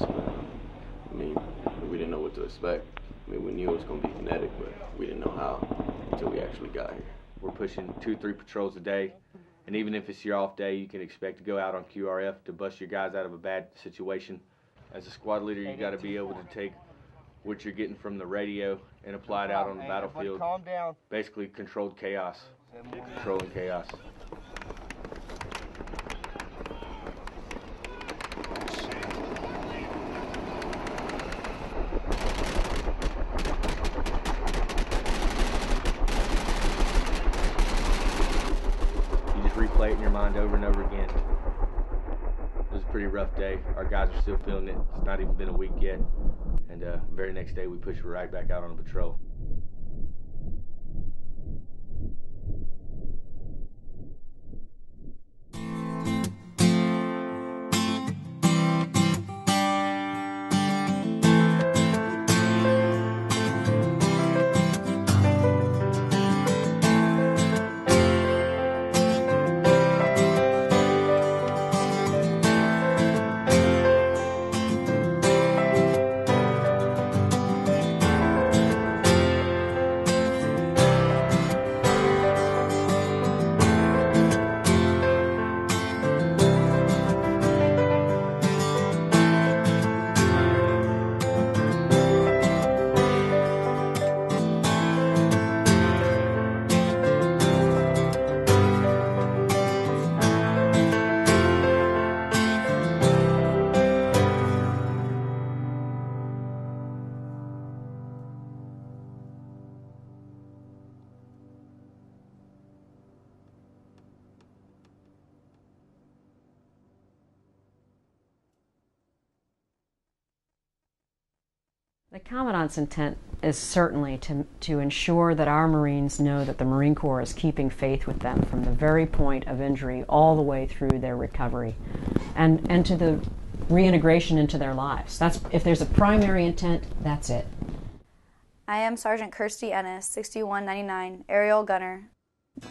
us. I mean, we didn't know what to expect. I mean, we knew it was going to be kinetic, but we didn't know how until we actually got here. We're pushing 2-3 patrols a day, and even if it's your off day, you can expect to go out on QRF to bust your guys out of a bad situation. As a squad leader, you got to be able to take what you're getting from the radio and apply it out on the battlefield. Calm down. Basically controlled chaos, controlling chaos. You just replay it in your mind over and over again. It was a pretty rough day. Our guys are still feeling it. It's not even been a week yet. And the very next day, we pushed right back out on a patrol. The Commandant's intent is certainly to ensure that our Marines know that the Marine Corps is keeping faith with them from the very point of injury all the way through their recovery and to the reintegration into their lives. That's, if there's a primary intent, that's it. I am Sergeant Kirsty Ennis, 6199, aerial gunner.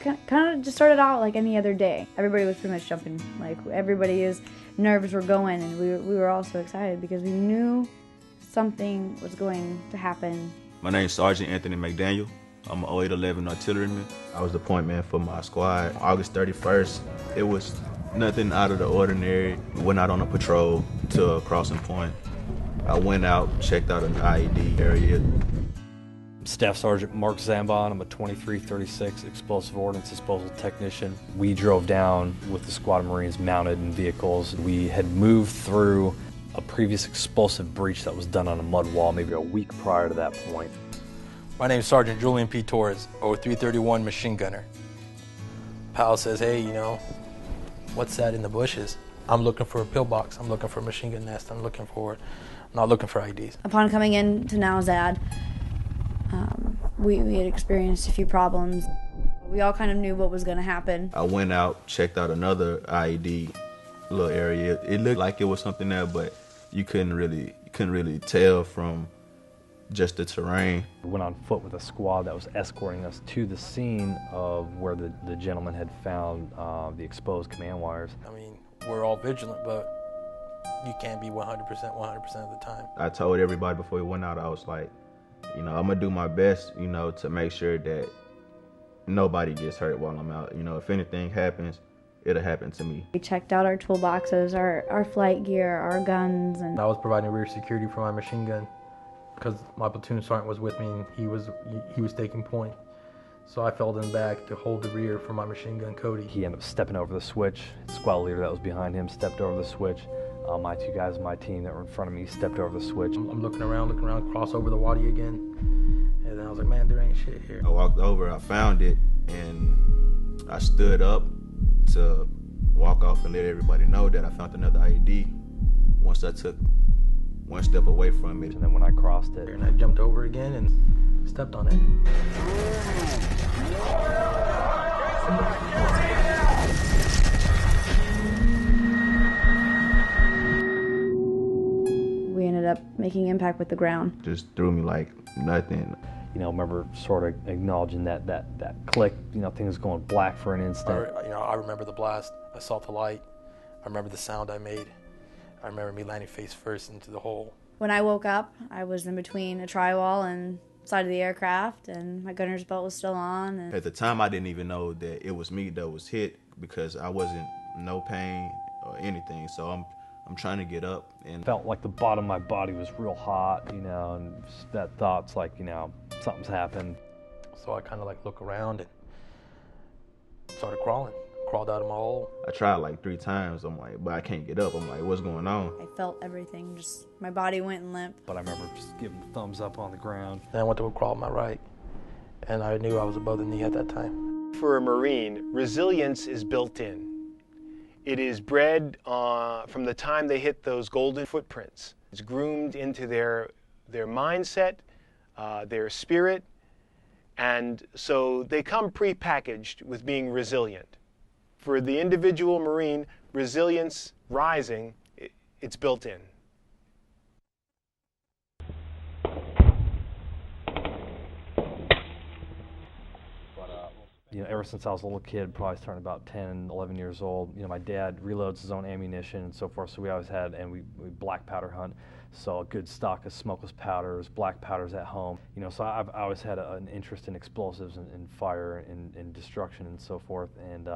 Kind of just started out like any other day. Everybody was pretty much jumping. Like, everybody's nerves were going, and we were all so excited because we knew something was going to happen. My name is Sergeant Anthony McDaniel. I'm an 0811 artilleryman. I was the point man for my squad. August 31st, it was nothing out of the ordinary. We went out on a patrol to a crossing point. I went out, checked out an IED area. Staff Sergeant Mark Zambon. I'm a 2336 explosive ordnance disposal technician. We drove down with the squad of Marines mounted in vehicles. We had moved through a previous explosive breach that was done on a mud wall maybe a week prior to that point. My name is Sergeant Julian P. Torres, 0331 machine gunner. Pal says, hey, you know, what's that in the bushes? I'm looking for a pillbox. I'm looking for a machine gun nest. I'm not looking for IDs. Upon coming in to Nowzad, we had experienced a few problems. We all kind of knew what was going to happen. I went out, checked out another IED little area. It looked like it was something there, but you couldn't really tell from just the terrain. We went on foot with a squad that was escorting us to the scene of where the gentleman had found the exposed command wires. I mean, we're all vigilant, but you can't be 100% of the time. I told everybody before we went out, I was like, you know, I'm gonna do my best, you know, to make sure that nobody gets hurt while I'm out. You know, if anything happens, it'll happen to me. We checked out our toolboxes, our flight gear, our guns, and I was providing rear security for my machine gun because my platoon sergeant was with me and he was taking point. So I fell in back to hold the rear for my machine gun, Cody. He ended up stepping over the switch. The squad leader that was behind him stepped over the switch. My two guys on my team that were in front of me stepped over the switch. I'm looking around, cross over the wadi again. And then I was like, man, there ain't shit here. I walked over, I found it, and I stood up to walk off and let everybody know that I found another IED once I took one step away from it. And then when I crossed it, and I jumped over again and stepped on it. we ended up making impact with the ground. Just threw me like nothing. You know, I remember sort of acknowledging that click, you know, things going black for an instant. I remember the blast. I saw the light. I remember the sound I made. I remember me landing face first into the hole. When I woke up, I was in between a tri-wall and side of the aircraft, and my gunner's belt was still on. And at the time, I didn't even know that it was me that was hit because I wasn't no pain or anything. So I'm trying to get up and Felt like the bottom of my body was real hot, you know, and that thought's like, you know, something's happened. So I kind of like look around and started crawling. Crawled out of my hole. I tried like 3 times. I'm like, but I can't get up. I'm like, what's going on? I felt everything, just my body went limp. But I remember just giving a thumbs up on the ground. Then I went to go crawl on my right, and I knew I was above the knee at that time. For a Marine, resilience is built in. It is bred from the time they hit those golden footprints. It's groomed into their mindset, their spirit, and so they come pre-packaged with being resilient. For the individual Marine, resilience rising, it's built in. You know, ever since I was a little kid, probably starting about 10, 11 years old, you know, my dad reloads his own ammunition and so forth, so we always had, and we black powder hunt, so a good stock of smokeless powders, black powders at home. You know, so I've always had an interest in explosives and fire and destruction and so forth, and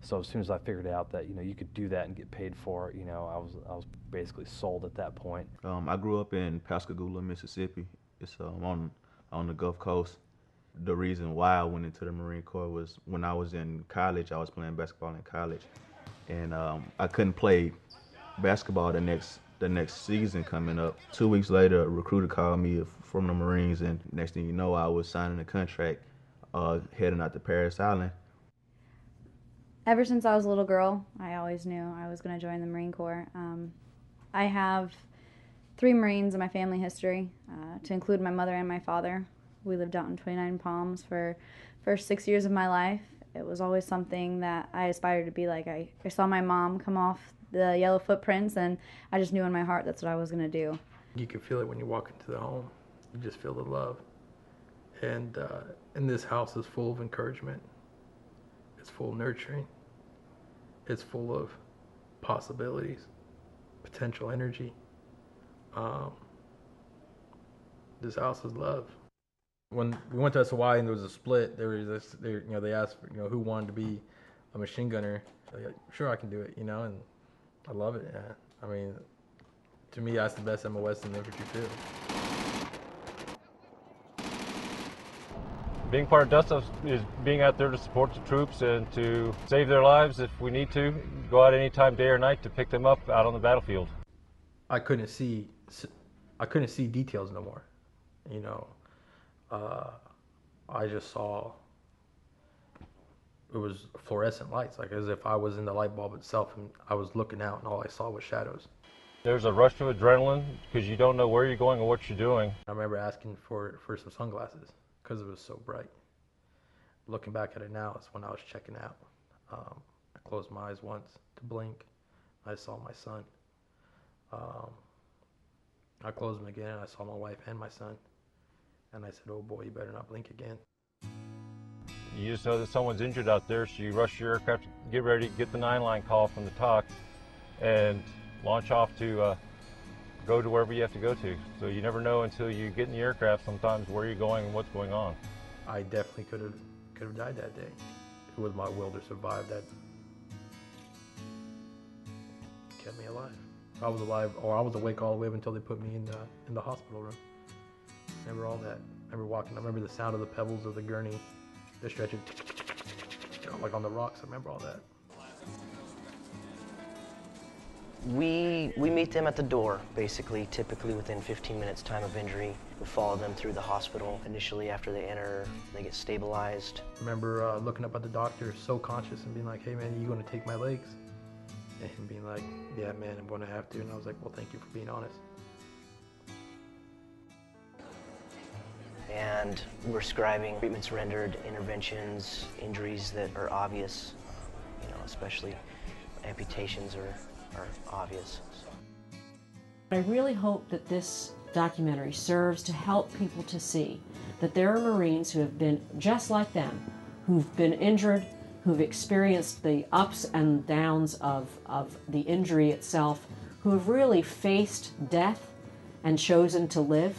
so as soon as I figured out that, you know, you could do that and get paid for it, you know, I was basically sold at that point. I grew up in Pascagoula, Mississippi. It's on the Gulf Coast. The reason why I went into the Marine Corps was when I was in college. I was playing basketball in college, and I couldn't play basketball the next season coming up. 2 weeks later, a recruiter called me from the Marines, and next thing you know, I was signing a contract, heading out to Paris Island. Ever since I was a little girl, I always knew I was going to join the Marine Corps. I have 3 Marines in my family history, to include my mother and my father. We lived out in 29 Palms for the first 6 years of my life. It was always something that I aspired to be like. I saw my mom come off the yellow footprints, and I just knew in my heart that's what I was going to do. You can feel it when you walk into the home. You just feel the love. And this house is full of encouragement. It's full of nurturing. It's full of possibilities, potential energy. This house is love. When we went to Hawaii and there was a split, they asked, you know, who wanted to be a machine gunner. Like, sure, I can do it, you know, and I love it. Yeah. I mean, to me, that's the best MOS in infantry too. Being part of Dust Up is being out there to support the troops and to save their lives if we need to. Go out anytime, day or night, to pick them up out on the battlefield. I couldn't see details no more, you know. I just saw, it was fluorescent lights, like as if I was in the light bulb itself and I was looking out and all I saw was shadows. There's a rush of adrenaline because you don't know where you're going or what you're doing. I remember asking for some sunglasses because it was so bright. Looking back at it now, it's when I was checking out. I closed my eyes once to blink. I saw my son. I closed them again and I saw my wife and my son. And I said, oh boy, you better not blink again. You just know that someone's injured out there, so you rush your aircraft, get ready, get the 9-line call from the TOC, and launch off to go to wherever you have to go to. So you never know until you get in the aircraft sometimes where you're going and what's going on. I definitely could have died that day. It was my will to survive that kept me alive. I was alive, or I was awake all the way up until they put me in the hospital room. I remember all that. I remember walking. I remember the sound of the pebbles of the gurney, the stretching, like on the rocks. I remember all that. We meet them at the door, basically, typically within 15 minutes time of injury. We follow them through the hospital. Initially, after they enter, they get stabilized. I remember looking up at the doctor, so conscious, and being like, hey man, you going to take my legs? And him being like, yeah man, I'm going to have to. And I was like, well, thank you for being honest. And we're scribing treatments rendered, interventions, injuries that are obvious, you know, especially amputations are obvious. I really hope that this documentary serves to help people to see that there are Marines who have been just like them, who've been injured, who've experienced the ups and downs of the injury itself, who have really faced death and chosen to live,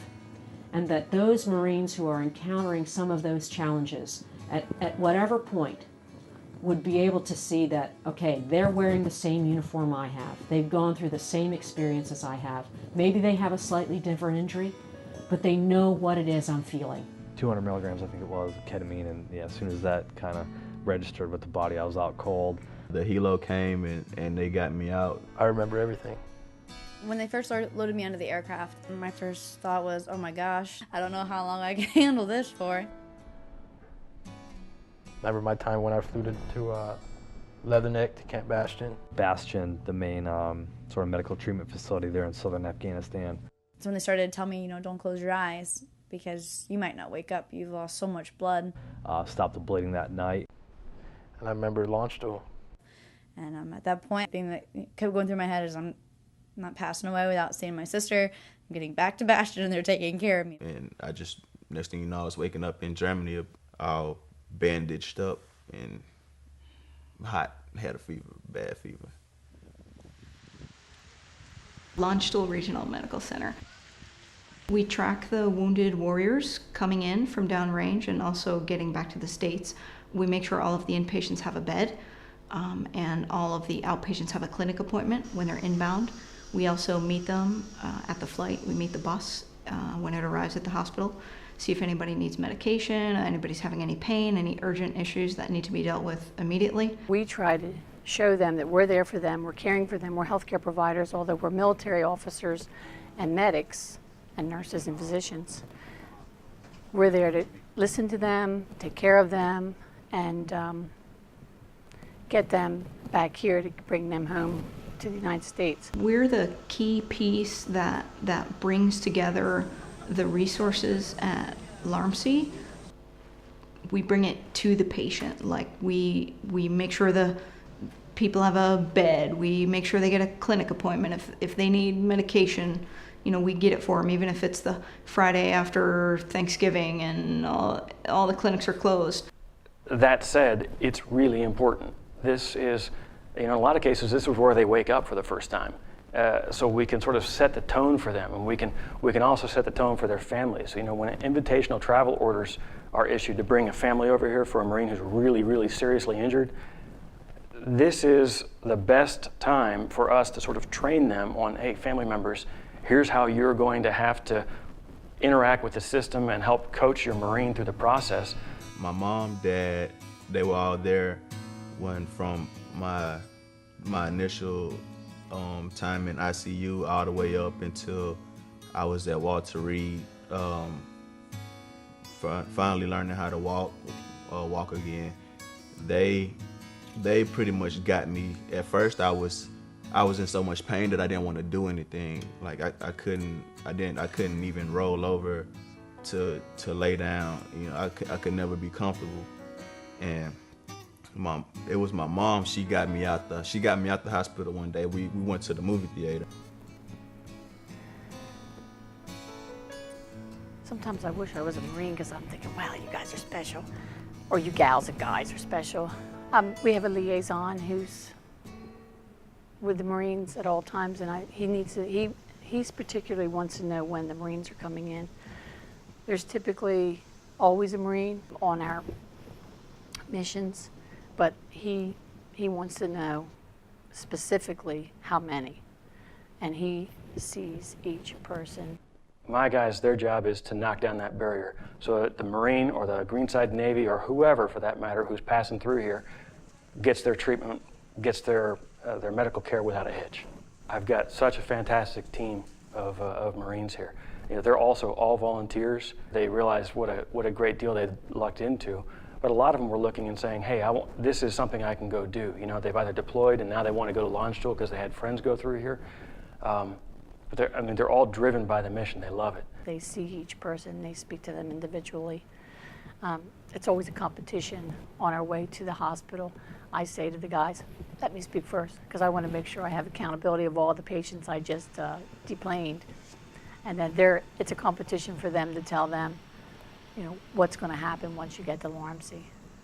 and that those Marines who are encountering some of those challenges at whatever point would be able to see that, okay, they're wearing the same uniform I have. They've gone through the same experiences I have. Maybe they have a slightly different injury, but they know what it is I'm feeling. 200 milligrams, I think it was, of ketamine, and yeah, as soon as that kind of registered with the body, I was out cold. The helo came and they got me out. I remember everything. When they first loaded me onto the aircraft, my first thought was, oh my gosh, I don't know how long I can handle this for. I remember my time when I flew to Leatherneck, to Camp Bastion. Bastion, the main sort of medical treatment facility there in southern Afghanistan. So when they started to tell me, don't close your eyes because you might not wake up. You've lost so much blood. Stopped the bleeding that night. And I remember launch stool. And at that point, the thing that kept going through my head is I'm not passing away without seeing my sister. I'm getting back to Bastion and they're taking care of me. And I just, next thing you know, I was waking up in Germany, all bandaged up and hot, had a fever, bad fever. Launch Stool Regional Medical Center. We track the wounded warriors coming in from downrange and also getting back to the States. We make sure all of the inpatients have a bed and all of the outpatients have a clinic appointment when they're inbound. We also meet them at the flight. We meet the bus when it arrives at the hospital, see if anybody needs medication, anybody's having any pain, any urgent issues that need to be dealt with immediately. We try to show them that we're there for them, we're caring for them, we're healthcare providers, although we're military officers and medics and nurses and physicians. We're there to listen to them, take care of them, and get them back here to bring them home to the United States. We're the key piece that brings together the resources at LARMC. We bring it to the patient. Like we make sure the people have a bed. We make sure they get a clinic appointment. If they need medication, we get it for them, even if it's the Friday after Thanksgiving and all the clinics are closed. That said, it's really important. This is, in a lot of cases, this is where they wake up for the first time. So we can sort of set the tone for them, and we can also set the tone for their families. When invitational travel orders are issued to bring a family over here for a Marine who's really, really seriously injured, this is the best time for us to sort of train them on, hey, family members, here's how you're going to have to interact with the system and help coach your Marine through the process. My mom, dad, they were all there when from my initial time in ICU all the way up until I was at Walter Reed, finally learning how to walk again. They pretty much got me. At first I was in so much pain that I didn't want to do anything. Like I couldn't even roll over to lay down. I could never be comfortable. And it was my mom. She got me out the hospital one day. We went to the movie theater. Sometimes I wish I was a Marine because I'm thinking, wow, you guys are special. Or you gals and guys are special. We have a liaison who's with the Marines at all times, and he's particularly wants to know when the Marines are coming in. There's typically always a Marine on our missions, but he wants to know specifically how many, and he sees each person. My guys, their job is to knock down that barrier so that the Marine or the Greenside Navy or whoever, for that matter, who's passing through here gets their treatment, gets their medical care without a hitch. I've got such a fantastic team of Marines here. They're also all volunteers. They realize what a great deal they lucked into. But a lot of them were looking and saying, hey, this is something I can go do. They've either deployed and now they want to go to Launch Stool because they had friends go through here. But they're all driven by the mission. They love it. They see each person, they speak to them individually. It's always a competition on our way to the hospital. I say to the guys, let me speak first, because I want to make sure I have accountability of all the patients I just deplaned. And then it's a competition for them to tell them, what's going to happen once you get to LARMC,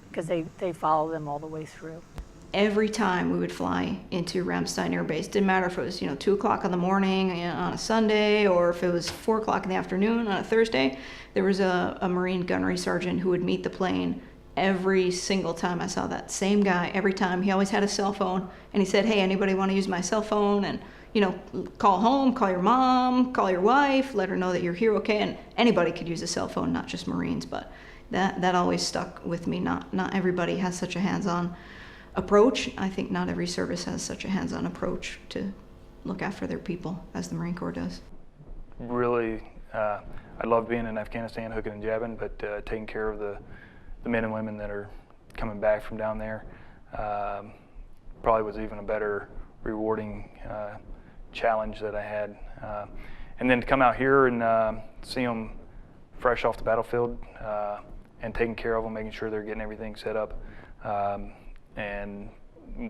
because they follow them all the way through. Every time we would fly into Ramstein Air Base, didn't matter if it was 2 o'clock in the morning on a Sunday or if it was 4 o'clock in the afternoon on a Thursday, there was a Marine gunnery sergeant who would meet the plane every single time. I saw that same guy every time. He always had a cell phone, and he said, hey, anybody want to use my cell phone? And call home, call your mom, call your wife, let her know that you're here, okay? And anybody could use a cell phone, not just Marines, but that always stuck with me. Not everybody has such a hands-on approach. I think not every service has such a hands-on approach to look after their people as the Marine Corps does. Really, I love being in Afghanistan, hooking and jabbing, but taking care of the men and women that are coming back from down there probably was even a better rewarding challenge that I had. And then to come out here and see them fresh off the battlefield and taking care of them, making sure they're getting everything set up, and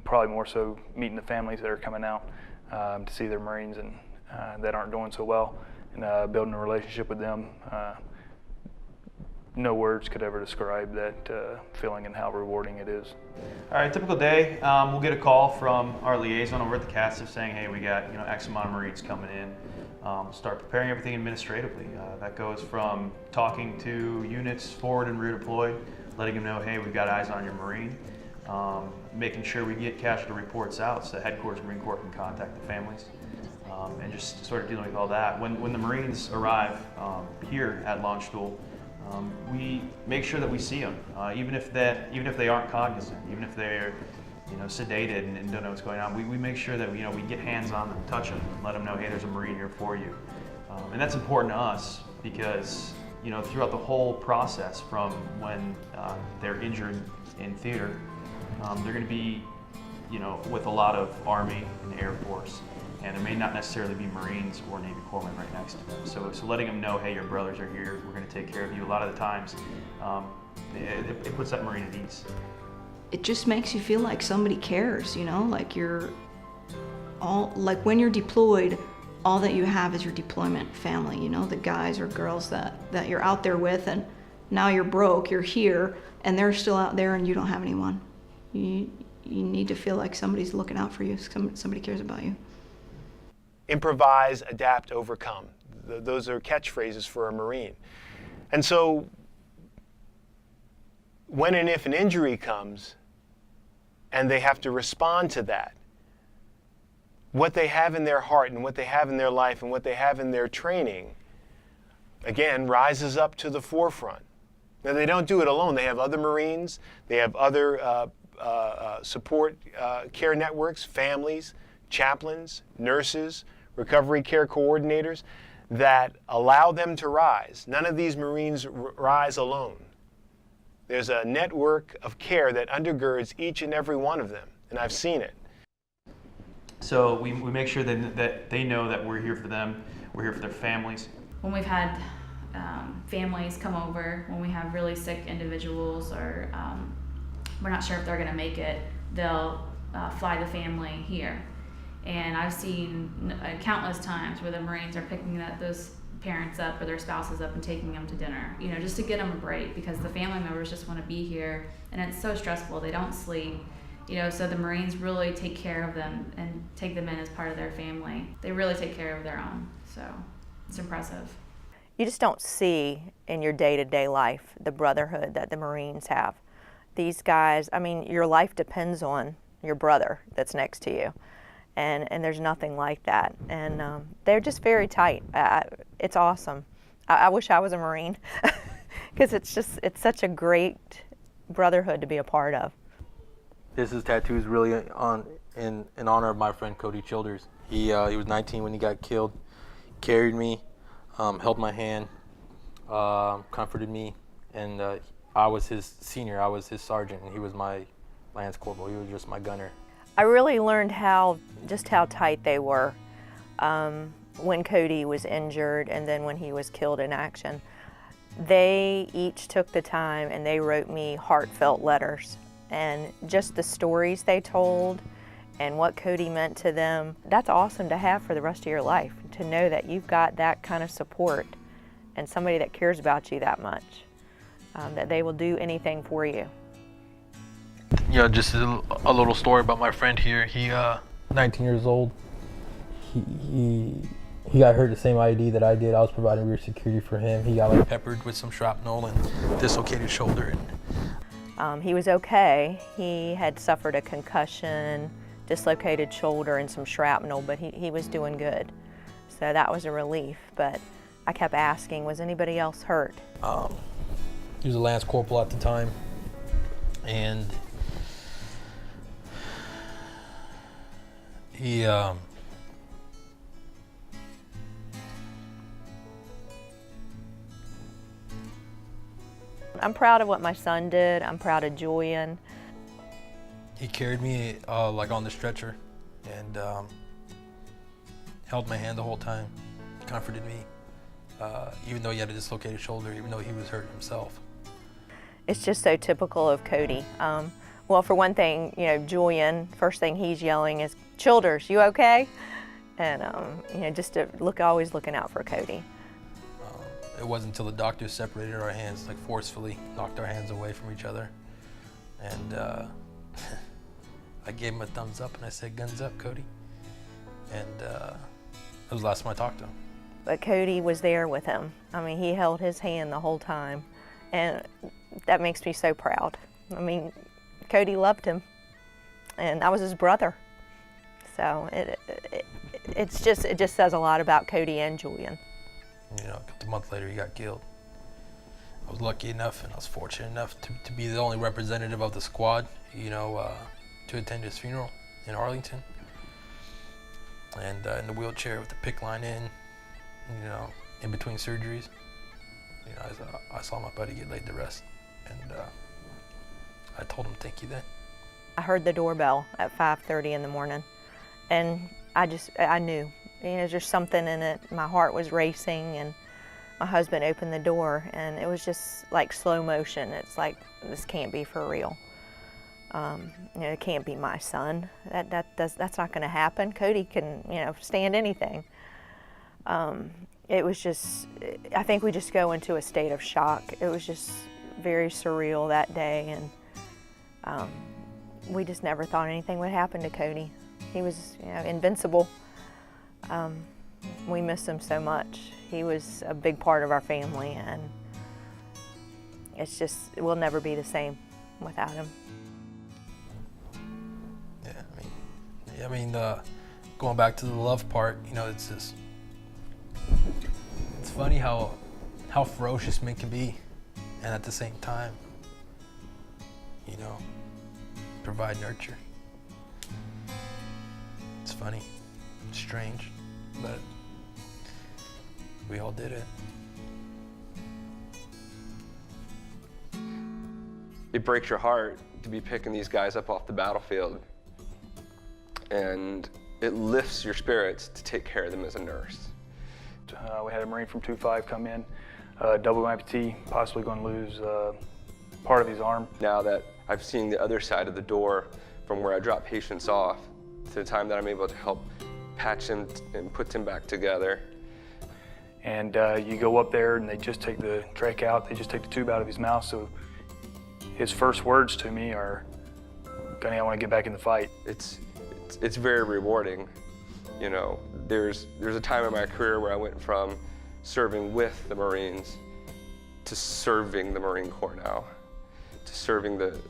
probably more so meeting the families that are coming out to see their Marines and that aren't doing so well, and building a relationship with them. No words could ever describe that feeling and how rewarding it is. All right, typical day, we'll get a call from our liaison over at the CATSIF saying, hey, we got X amount of Marines coming in. Start preparing everything administratively. That goes from talking to units forward and rear deployed, letting them know, hey, we've got eyes on your Marine, making sure we get casualty reports out so headquarters Marine Corps can contact the families, and just sort of dealing with all that. When the Marines arrive here at Landstuhl, we make sure that we see them, even if they aren't cognizant, even if they're sedated and don't know what's going on. We make sure that we get hands on them, touch them, and let them know, hey, there's a Marine here for you. And that's important to us because throughout the whole process, from when they're injured in theater, they're going to be with a lot of Army and Air Force. And there may not necessarily be Marines or Navy corpsmen right next to them. So letting them know, hey, your brothers are here, we're going to take care of you. A lot of the times, it puts that Marine at ease. It just makes you feel like somebody cares, like you're all, like when you're deployed, all that you have is your deployment family, the guys or girls that you're out there with, and now you're broke, you're here, and they're still out there and you don't have anyone. You need to feel like somebody's looking out for you, somebody cares about you. Improvise, adapt, overcome. Those are catchphrases for a Marine. And so when and if an injury comes and they have to respond to that, what they have in their heart and what they have in their life and what they have in their training, again, rises up to the forefront. Now, they don't do it alone. They have other Marines. They have other support care networks, families, chaplains, nurses, recovery care coordinators that allow them to rise. None of these Marines rise alone. There's a network of care that undergirds each and every one of them, and I've seen it. So we make sure that they know that we're here for them, we're here for their families. When we've had families come over, when we have really sick individuals or we're not sure if they're going to make it, they'll fly the family here. And I've seen countless times where the Marines are picking those parents up or their spouses up and taking them to dinner, just to get them a break, because the family members just want to be here, and it's so stressful. They don't sleep, so the Marines really take care of them and take them in as part of their family. They really take care of their own, so it's impressive. You just don't see in your day-to-day life the brotherhood that the Marines have. These guys, your life depends on your brother that's next to you. And there's nothing like that. And they're just very tight. It's awesome. I wish I was a Marine because it's such a great brotherhood to be a part of. This tattoo is really in honor of my friend Cody Childers. He was 19 when he got killed. Carried me, held my hand, comforted me, and I was his senior. I was his sergeant, and he was my lance corporal. He was just my gunner. I really learned just how tight they were when Cody was injured and then when he was killed in action. They each took the time and they wrote me heartfelt letters, and just the stories they told and what Cody meant to them, that's awesome to have for the rest of your life, to know that you've got that kind of support and somebody that cares about you that much, that they will do anything for you. Yeah, just a little story about my friend here. He 19 years old. He got hurt the same ID that I did. I was providing rear security for him. He got like peppered with some shrapnel and dislocated shoulder. He was okay. He had suffered a concussion, dislocated shoulder, and some shrapnel, but he was doing good. So that was a relief. But I kept asking, was anybody else hurt? He was a lance corporal at the time, and he I'm proud of what my son did. I'm proud of Julian. He carried me like on the stretcher and held my hand the whole time, comforted me, even though he had a dislocated shoulder, even though he was hurt himself. It's just so typical of Cody. Well, for one thing, you know, Julian, first thing he's yelling is, "Childers, you okay?" And you know, just to always looking out for Cody. It wasn't until the doctors separated our hands, like forcefully knocked our hands away from each other. And I gave him a thumbs up and I said, "Guns up, Cody." And that was the last time I talked to him. But Cody was there with him. I mean, he held his hand the whole time. And that makes me so proud. I mean, Cody loved him. And I was his brother. So it just says a lot about Cody and Julian. You know, a month later, he got killed. I was lucky enough and I was fortunate enough to be the only representative of the squad, you know, to attend his funeral in Arlington. And in the wheelchair with the PICC line in, you know, in between surgeries. You know, I saw my buddy get laid to rest. And I told him thank you then. I heard the doorbell at 5:30 in the morning. And I knew. You know, there's something in it. My heart was racing, and my husband opened the door, and it was just like slow motion. It's like, this can't be for real. You know, it can't be my son. That's not going to happen. Cody can, you know, stand anything. It was just, I think we just go into a state of shock. It was just very surreal that day, and we just never thought anything would happen to Cody. He was, you know, invincible. We miss him so much. He was a big part of our family, and it's just, we'll never be the same without him. Yeah, I mean, going back to the love part, you know, it's just, it's funny how ferocious men can be, and at the same time, you know, provide nurture. It's funny, it's strange, but we all did it. It breaks your heart to be picking these guys up off the battlefield, and it lifts your spirits to take care of them as a nurse. We had a Marine from 2-5 come in, double amputee, possibly going to lose part of his arm. Now that I've seen the other side of the door from where I drop patients off to the time that I'm able to help patch him and put him back together. And you go up there and they just take the trach out, they just take the tube out of his mouth, so his first words to me are, "Gunny, I want to get back in the fight." It's very rewarding. You know, there's a time in my career where I went from serving with the Marines to serving the Marine Corps now, to serving the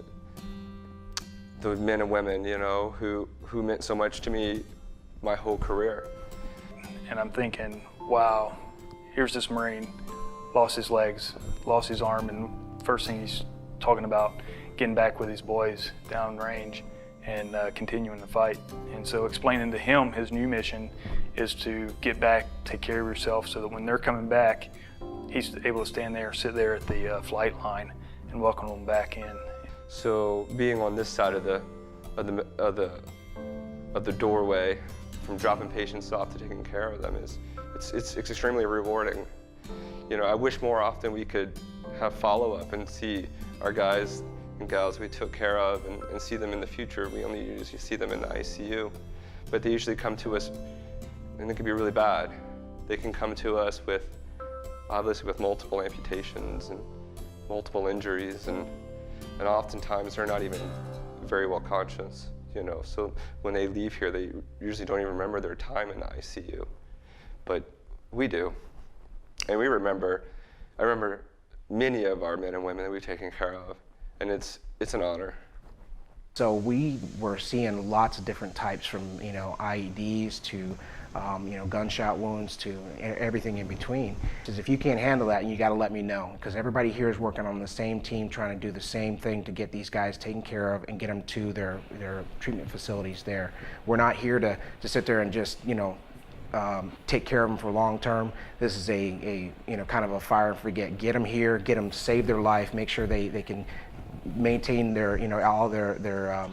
men and women, you know, who meant so much to me my whole career. And I'm thinking, wow, here's this Marine, lost his legs, lost his arm, and first thing he's talking about getting back with his boys down range and continuing the fight. And so explaining to him his new mission is to get back, take care of yourself, so that when they're coming back, he's able to stand there, sit there at the flight line and welcome them back in. So being on this side of the doorway, from dropping patients off to taking care of them, it's extremely rewarding. You know, I wish more often we could have follow-up and see our guys and gals we took care of and see them in the future. We only usually see them in the ICU, but they usually come to us, and it can be really bad. They can come to us with, obviously, with multiple amputations and multiple injuries, and oftentimes they're not even very well conscious, you know. So when they leave here, they usually don't even remember their time in the ICU. But we do. And we remember, I remember many of our men and women that we've taken care of, and it's an honor. So we were seeing lots of different types, from IEDs to gunshot wounds to everything in between. Because if you can't handle that, you got to let me know, because everybody here is working on the same team, trying to do the same thing to get these guys taken care of and get them to their treatment facilities there. We're not here to sit there and just take care of them for long term. This is a kind of a fire and forget. Get them here, get them, save their life, make sure they can maintain their all their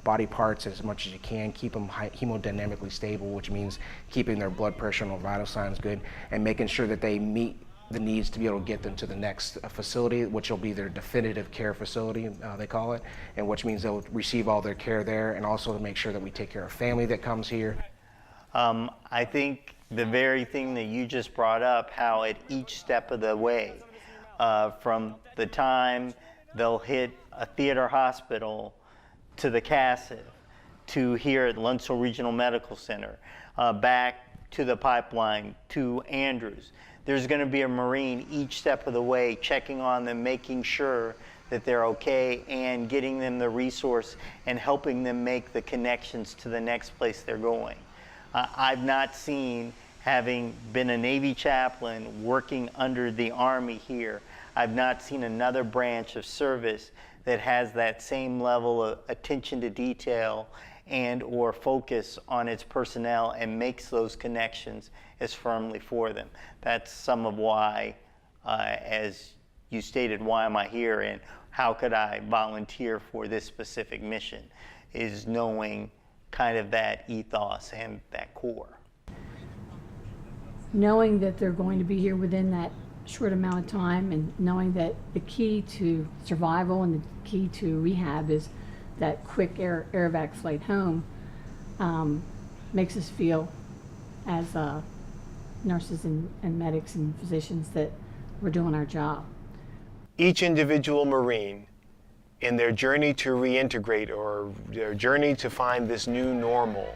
body parts as much as you can, keep them hemodynamically stable, which means keeping their blood pressure and vital signs good, and making sure that they meet the needs to be able to get them to the next facility, which will be their definitive care facility, they call it, and which means they'll receive all their care there, and also to make sure that we take care of family that comes here. I think the very thing that you just brought up, how at each step of the way, from the time they'll hit a theater hospital to the CASIF, to here at Lunsell Regional Medical Center, back to the pipeline, to Andrews. There's going to be a Marine each step of the way checking on them, making sure that they're okay, and getting them the resource and helping them make the connections to the next place they're going. I've not seen, having been a Navy chaplain working under the Army here, I've not seen another branch of service that has that same level of attention to detail and or focus on its personnel and makes those connections as firmly for them. That's some of why, as you stated, why am I here and how could I volunteer for this specific mission, is knowing kind of that ethos and that core. Knowing that they're going to be here within that short amount of time, and knowing that the key to survival and the key to rehab is that quick air evac flight home, makes us feel as nurses and medics and physicians that we're doing our job. Each individual Marine, in their journey to reintegrate or their journey to find this new normal,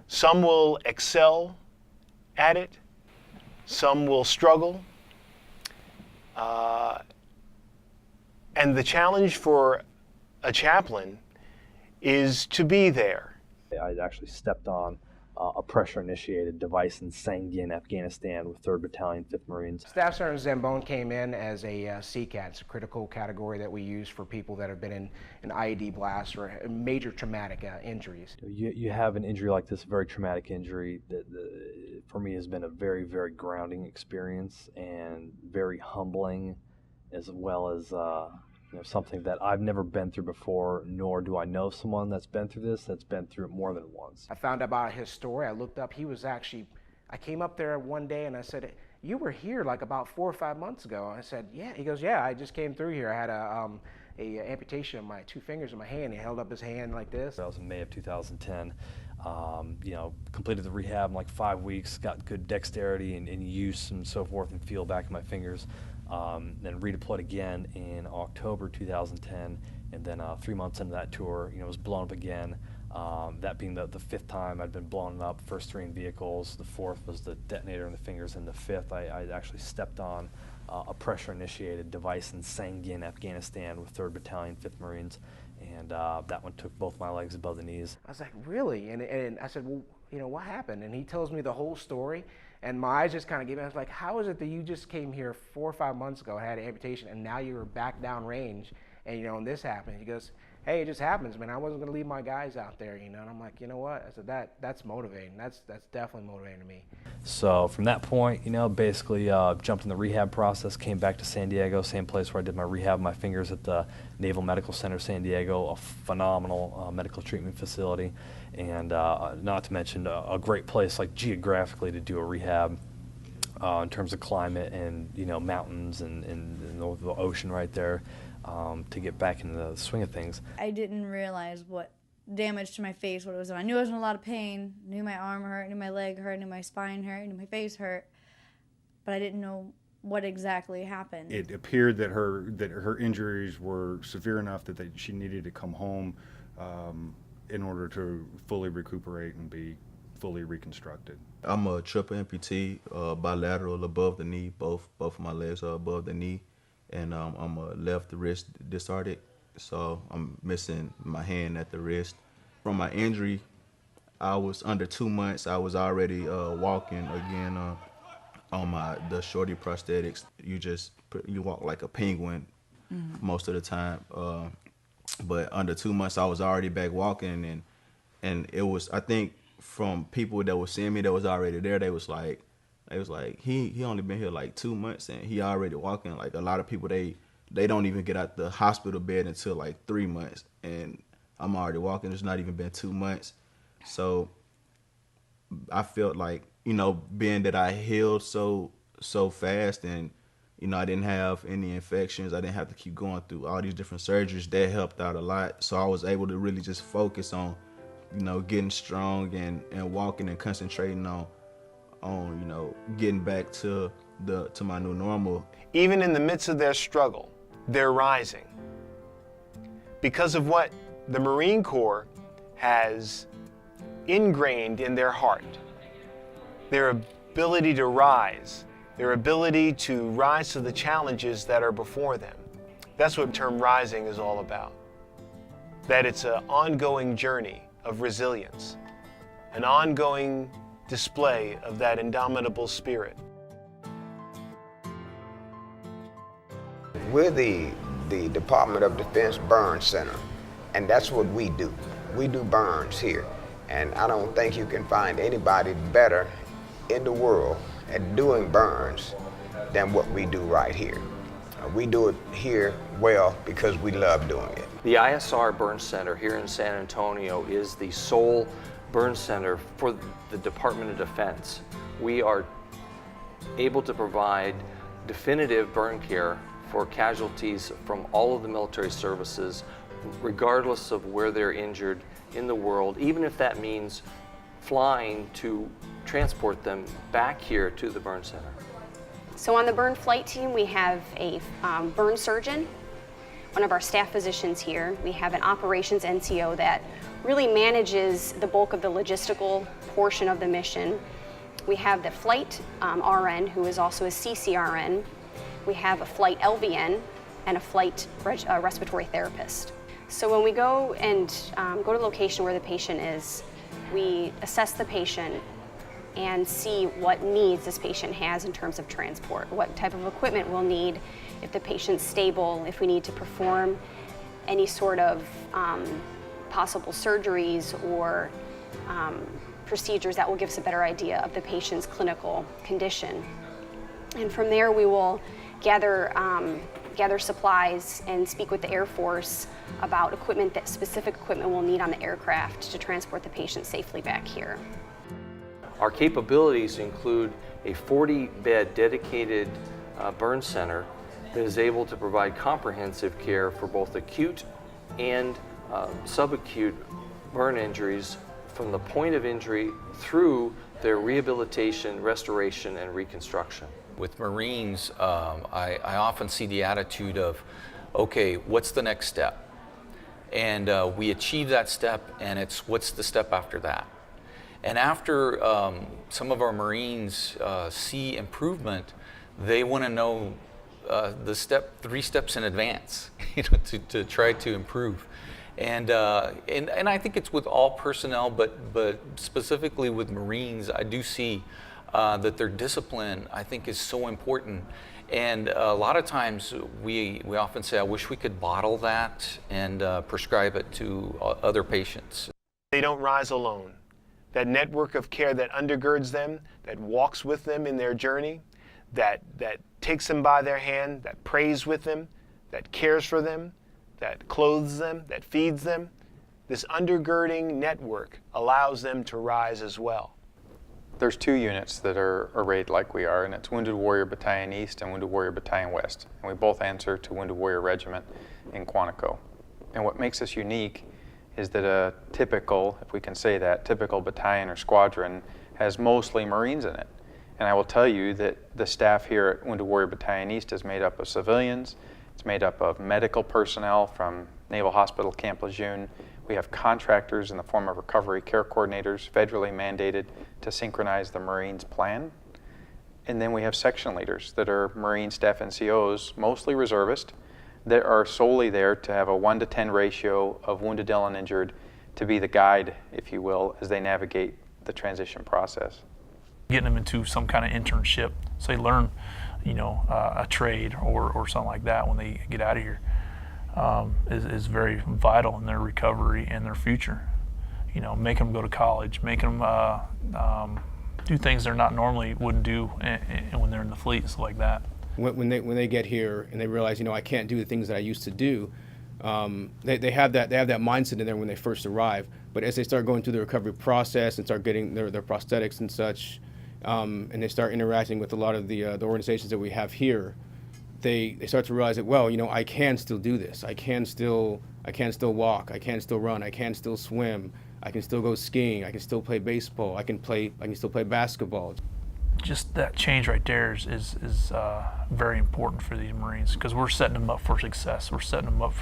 some will excel at it, some will struggle, and the challenge for a chaplain is to be there. I actually stepped on a pressure-initiated device in Sangin, Afghanistan, with 3rd Battalion, 5th Marines. Staff Sergeant Zambone came in as a CCAT. It's a critical category that we use for people that have been in an IED blast or major traumatic injuries. You have an injury like this, a very traumatic injury, that for me has been a very, very grounding experience and very humbling, as well as something that I've never been through before, nor do I know someone that's been through this, that's been through it more than once. I found out about his story. I looked up, he was actually, I came up there one day and I said, you were here like about 4 or 5 months ago. I said, yeah. He goes, yeah, I just came through here. I had a amputation of my 2 fingers in my hand. He held up his hand like this. That was in May of 2010. Completed the rehab in like 5 weeks, got good dexterity and use and so forth and feel back in my fingers. Then redeployed again in October 2010, and then 3 months into that tour, was blown up again. That being the 5th time I'd been blown up. First 3 in vehicles, the 4th was the detonator in the fingers, and the 5th I actually stepped on a pressure-initiated device in Sangin, Afghanistan, with 3rd Battalion, 5th Marines, and that one took both my legs above the knees. I was like, really? And I said, well, what happened? And he tells me the whole story. And my eyes just kind of gave me, I was like, how is it that you just came here 4 or 5 months ago, had an amputation, and now you're back down range, and and this happened? He goes, hey, it just happens, man. I wasn't gonna leave my guys out there, and I'm like, you know what? I said, that's motivating. That's definitely motivating to me. So from that point, basically jumped in the rehab process, came back to San Diego, same place where I did my rehab of my fingers at the Naval Medical Center, San Diego, a phenomenal medical treatment facility, and not to mention a great place, like geographically, to do a rehab in terms of climate and mountains and the ocean right there, to get back into the swing of things. I didn't realize what damage to my face, what it was. I knew I was in a lot of pain, knew my arm hurt, knew my leg hurt, knew my spine hurt, knew my face hurt, but I didn't know what exactly happened. It appeared that her injuries were severe enough that she needed to come home in order to fully recuperate and be fully reconstructed. I'm a triple amputee, bilateral above the knee. Both of my legs are above the knee, and I'm a left wrist disartic, so I'm missing my hand at the wrist. From my injury, I was under 2 months. I was already walking again on the shorty prosthetics. You walk like a penguin most of the time. But under 2 months, I was already back walking, and it was, I think, from people that were seeing me that was already there, they was like, he only been here like 2 months and he already walking. Like a lot of people, they don't even get out the hospital bed until like 3 months, and I'm already walking. It's not even been 2 months. So I felt like, you know, being that I healed so fast, and, you know, I didn't have any infections, I didn't have to keep going through all these different surgeries, that helped out a lot. So I was able to really just focus on, you know, getting strong and walking and concentrating on, you know, getting back to my new normal. Even in the midst of their struggle, they're rising. Because of what the Marine Corps has ingrained in their heart, their ability to rise, their ability to rise to the challenges that are before them. That's what term rising is all about. That it's an ongoing journey of resilience, an ongoing display of that indomitable spirit. We're the Department of Defense Burn Center, and that's what we do. We do burns here, and I don't think you can find anybody better in the world at doing burns than what we do right here. We do it here well because we love doing it. The ISR Burn Center here in San Antonio is the sole burn center for the Department of Defense. We are able to provide definitive burn care for casualties from all of the military services, regardless of where they're injured in the world, even if that means flying to transport them back here to the burn center. So on the burn flight team, we have a burn surgeon, one of our staff physicians here. We have an operations NCO that really manages the bulk of the logistical portion of the mission. We have the flight RN, who is also a CCRN. We have a flight LVN and a flight respiratory therapist. So when we go and go to the location where the patient is, we assess the patient and see what needs this patient has in terms of transport, what type of equipment we'll need, if the patient's stable, if we need to perform any sort of possible surgeries or procedures that will give us a better idea of the patient's clinical condition. And from there we will gather supplies and speak with the Air Force about specific equipment we'll need on the aircraft to transport the patient safely back here. Our capabilities include a 40-bed dedicated burn center that is able to provide comprehensive care for both acute and subacute burn injuries from the point of injury through their rehabilitation, restoration, and reconstruction. With Marines, I often see the attitude of, okay, what's the next step? And we achieve that step, and it's what's the step after that? And after some of our Marines see improvement, they want to know the 3 steps in advance, you know, to try to improve. And I think it's with all personnel, but specifically with Marines, I do see that their discipline, I think, is so important. And a lot of times we often say, I wish we could bottle that and prescribe it to other patients. They don't rise alone. That network of care that undergirds them, that walks with them in their journey, that takes them by their hand, that prays with them, that cares for them, that clothes them, that feeds them. This undergirding network allows them to rise as well. There's 2 units that are arrayed like we are, and it's Wounded Warrior Battalion East and Wounded Warrior Battalion West. And we both answer to Wounded Warrior Regiment in Quantico. And what makes us unique is that a typical, if we can say that, typical battalion or squadron has mostly Marines in it. And I will tell you that the staff here at Wounded Warrior Battalion East is made up of civilians. It's made up of medical personnel from Naval Hospital Camp Lejeune. We have contractors in the form of recovery care coordinators, federally mandated to synchronize the Marines' plan. And then we have section leaders that are Marine staff NCOs, mostly reservist, that are solely there to have a 1-to-10 ratio of wounded, ill, and injured to be the guide, if you will, as they navigate the transition process. Getting them into some kind of internship, so they learn, a trade or something like that when they get out of here, is very vital in their recovery and their future. Make them go to college, make them do things they're not normally wouldn't do when they're in the fleet, stuff like that. When they get here and they realize, I can't do the things that I used to do, they have that mindset in there when they first arrive. But as they start going through the recovery process and start getting their prosthetics and such, and they start interacting with a lot of the organizations that we have here, they start to realize that, well, I can still do this. I can still walk. I can still run. I can still swim. I can still go skiing. I can still play baseball. I can still play basketball. Just that change right there is very important for these Marines, because we're setting them up for success. We're setting them up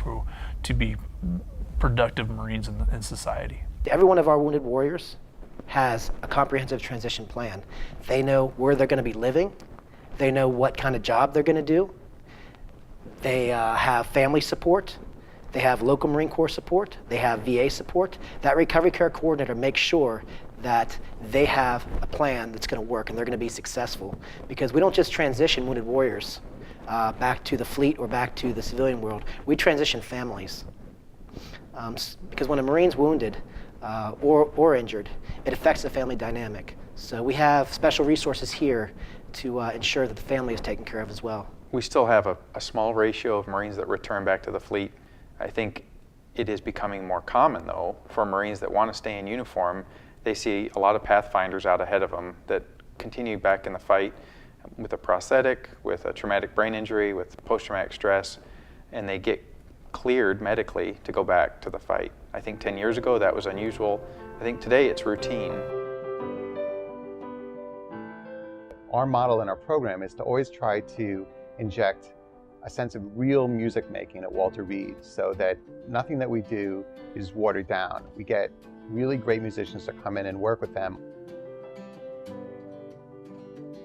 to be productive Marines in society. Every one of our wounded warriors has a comprehensive transition plan. They know where they're going to be living. They know what kind of job they're going to do. They have family support. They have local Marine Corps support. They have VA support. That recovery care coordinator makes sure that they have a plan that's going to work and they're going to be successful. Because we don't just transition wounded warriors back to the fleet or back to the civilian world. We transition families. Because when a Marine's wounded or injured, it affects the family dynamic. So we have special resources here to ensure that the family is taken care of as well. We still have a small ratio of Marines that return back to the fleet. I think it is becoming more common, though, for Marines that want to stay in uniform. They see a lot of pathfinders out ahead of them that continue back in the fight with a prosthetic, with a traumatic brain injury, with post-traumatic stress, and they get cleared medically to go back to the fight. I think 10 years ago that was unusual. I think today it's routine. Our model in our program is to always try to inject a sense of real music making at Walter Reed, so that nothing that we do is watered down. We get really great musicians to come in and work with them.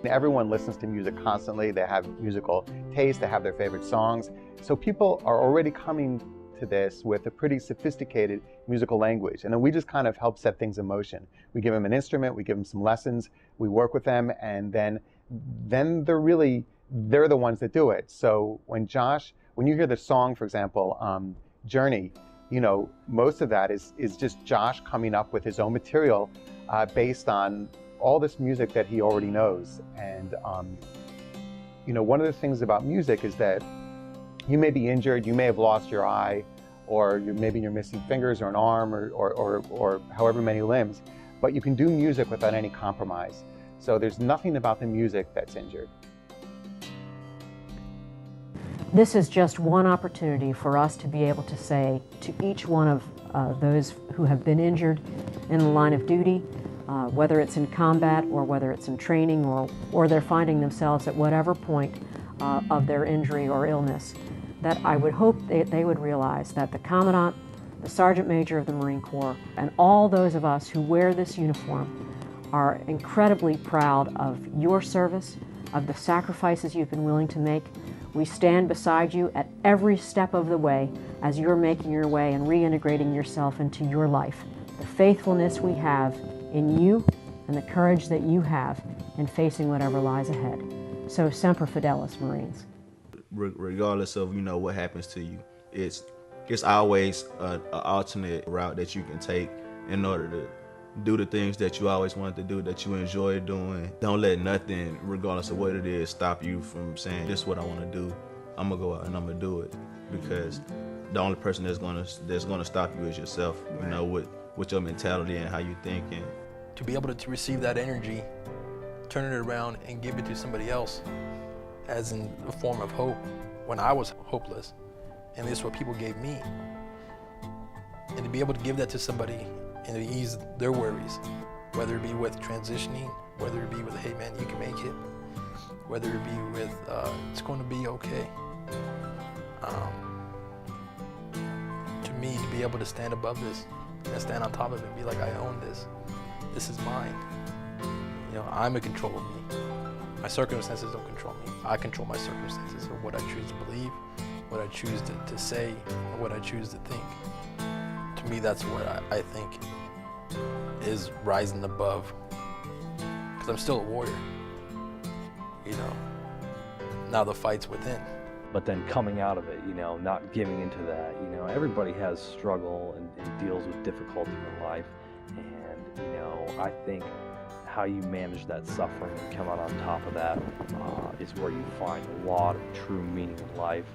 Everyone listens to music constantly. They have musical taste, they have their favorite songs. So people are already coming to this with a pretty sophisticated musical language. And then we just kind of help set things in motion. We give them an instrument, we give them some lessons, we work with them, and then they're the ones that do it. So when you hear the song, for example, Journey, most of that is just Josh coming up with his own material based on all this music that he already knows. And one of the things about music is that you may be injured, you may have lost your eye, or maybe you're missing fingers or an arm or however many limbs, but you can do music without any compromise. So there's nothing about the music that's injured. This is just one opportunity for us to be able to say to each one of those who have been injured in the line of duty, whether it's in combat or whether it's in training or they're finding themselves at whatever point of their injury or illness, that I would hope they would realize that the Commandant, the Sergeant Major of the Marine Corps, and all those of us who wear this uniform are incredibly proud of your service, of the sacrifices you've been willing to make. We stand beside you at every step of the way as you're making your way and reintegrating yourself into your life. The faithfulness we have in you and the courage that you have in facing whatever lies ahead. So Semper Fidelis, Marines. Regardless of what happens to you, it's always an alternate route that you can take in order to do the things that you always wanted to do, that you enjoy doing. Don't let nothing, regardless of what it is, stop you from saying, this is what I want to do. I'm going to go out and I'm going to do it. Because the only person that's going to stop you is yourself, with your mentality and how you think. And to be able to receive that energy, turn it around and give it to somebody else, as in a form of hope when I was hopeless. And this is what people gave me. And to be able to give that to somebody and to ease their worries, whether it be with transitioning, whether it be with, hey man, you can make it, whether it be with, it's going to be okay. To me, to be able to stand above this and stand on top of it and be like, I own this. This is mine. You know, I'm in control of me. My circumstances don't control me. I control my circumstances, or what I choose to believe, what I choose to say, or what I choose to think. To me, that's what I think is rising above. Because I'm still a warrior. You know, now the fight's within. But then coming out of it, you know, not giving into that, you know, everybody has struggle and deals with difficulty in life. And, you know, I think how you manage that suffering and come out on top of that is where you find a lot of true meaning in life.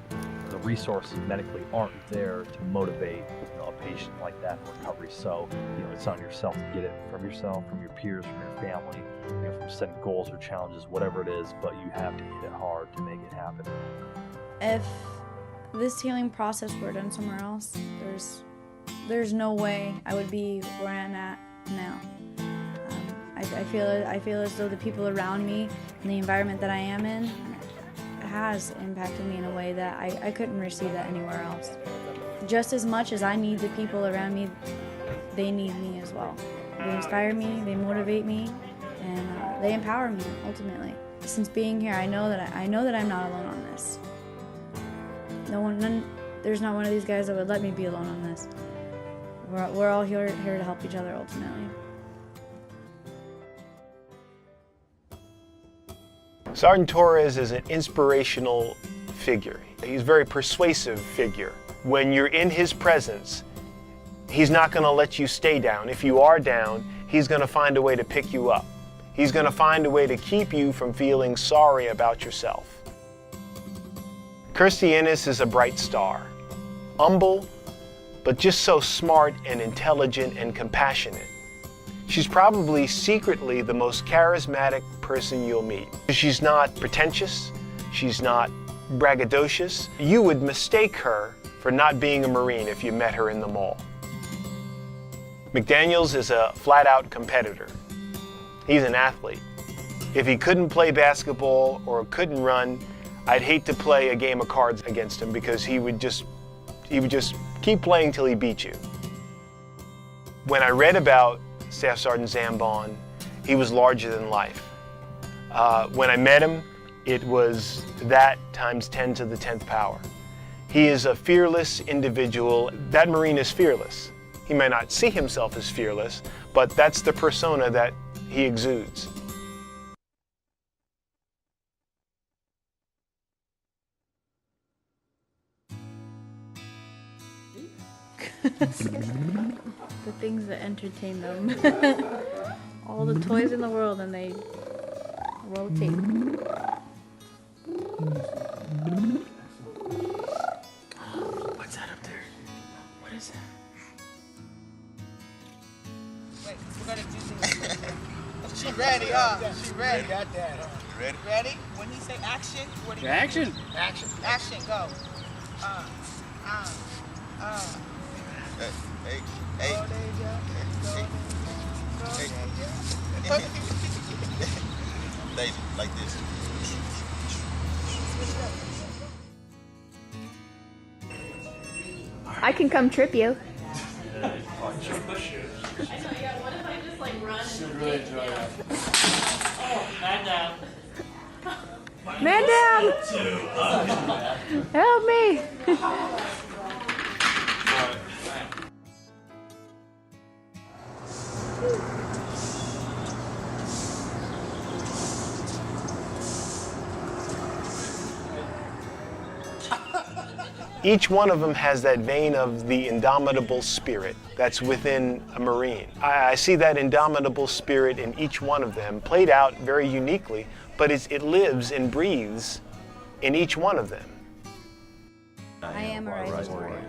The resources medically aren't there to motivate, you know, a patient like that in recovery. So, you know, it's on yourself to get it from yourself, from your peers, from your family, you know, from setting goals or challenges, whatever it is, but you have to hit it hard to make it happen. If this healing process were done somewhere else, there's no way I would be where I'm at now. I feel as though the people around me and the environment that I am in has impacted me in a way that I couldn't receive that anywhere else. Just as much as I need the people around me, they need me as well. They inspire me, they motivate me, and they empower me ultimately. Since being here, I know that I'm not alone on this. There's not one of these guys that would let me be alone on this. We're all here to help each other ultimately. Sergeant Torres is an inspirational figure. He's a very persuasive figure. When you're in his presence, he's not going to let you stay down. If you are down, he's going to find a way to pick you up. He's going to find a way to keep you from feeling sorry about yourself. Kirstie Ennis is a bright star, humble, but just so smart and intelligent and compassionate. She's probably secretly the most charismatic person you'll meet. She's not pretentious, she's not braggadocious. You would mistake her for not being a Marine if you met her in the mall. McDaniels is a flat-out competitor. He's an athlete. If he couldn't play basketball or couldn't run, I'd hate to play a game of cards against him because he would just keep playing till he beat you. When I read about Staff Sergeant Zambon, he was larger than life. When I met him, it was that times 10 to the 10th power. He is a fearless individual. That Marine is fearless. He may not see himself as fearless, but that's the persona that he exudes. The things that entertain them. All the toys in the world, and they rotate. What's that up there? What is that? Wait, we're gonna do this. She ready, huh? She ready. Got that, huh? Ready? Ready? When he say action, what do you Action. Action. Action, go. Hey. Oh, there you go. Hey. Lazy, like this. I can come trip you. What if I just like run and man down. Man down! Help me! Each one of them has that vein of the indomitable spirit that's within a Marine. I see that indomitable spirit in each one of them, played out very uniquely, but it lives and breathes in each one of them. I am a rising warrior.